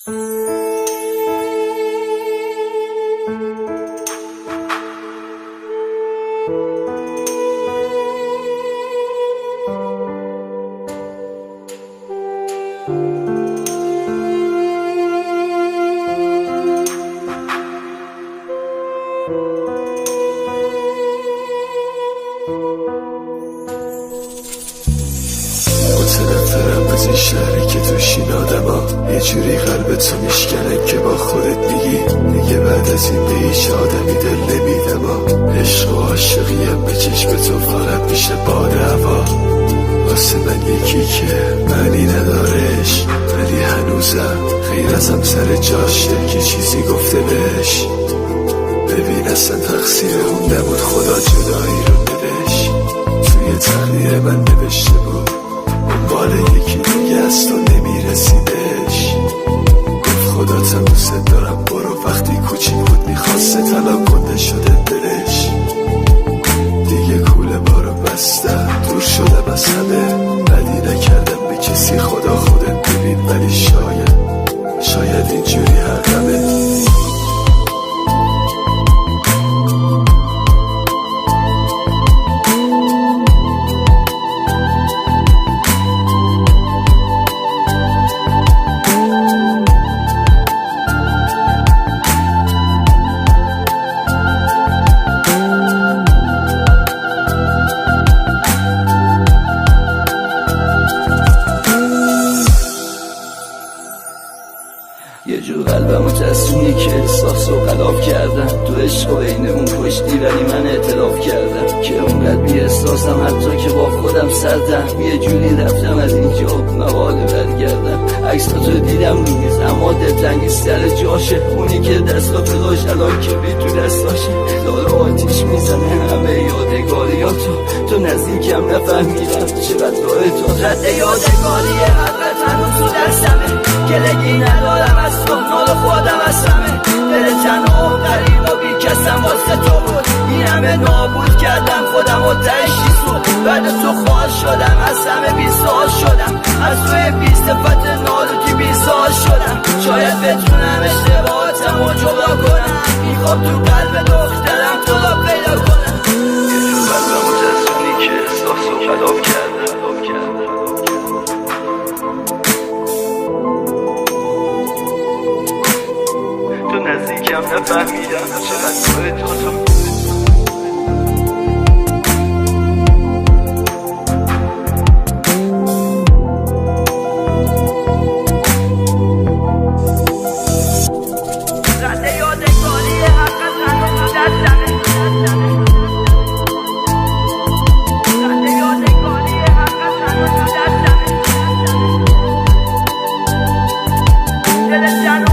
متنفرم از این شهری که توش این آدما یه جوری قلبتو میشکنن که با خودت میگی دیگه بعد از این به هیچ آدمی دل نمیدم. عشق و عاشقیم به چشم تو فقط میشه باد هوا. واسه من یکی که معنی ندارش، ولی هنوزم غیر از همسر جاشه که چیزی گفته بهش. ببین اصلا تقصیر اون نبود، خدا جدایی رو نوشت توی تقدیر من نوشته بود دنبال یکی دیگه است و نمیرسیدش. گفت خداتم دوست دارم برو، وقتی کوچیک بود میخواسته طلاق کنده شده دلش. دیگه کوله بارو بستم، دور شدم از همه، بدی نکردم به کسی، خدا خودت ببین. ولی شاید اینجوری حقمه. یه جور قلبمو تصونی که احساس رو غلاف کردم، تو عشق و این اون پشتی ولی من اعتراف کردم که اونقدر بی احساسم حتی که با خودم سردم. یه جوری رفتم از اینجا مواله برگردم. عکساتو دیدم رو میز اما دلتنگی سر جاشه، اونی که دستاتو داشت الان که بی تو دستاشه. داره آتیش میزنه همه یادگاریاتو، تو نزدیکم نفهمیدم چقدر راه تو. رد یادگاری حقت هنوز تو دستمه، گلگی ندارم از تو، مال خودم از همه. دل تنها و غریب و بی کسم واسه تو بود، این همه نابود کردم خودم و تشتی سود. بعد تو خواه شدم، از همه بیزار شدم، از توی بی صفت نالوتی بیزار شدم. شاید بتونم اشتباهاتم رو جدا کنم، میخوام تو قلب دخترم تو را پیدا کنم. یه جور قلبمو تصونی که احساس رو خلاف کردم. تو نزدیکم نفهمیدم چقدر تو Let it down.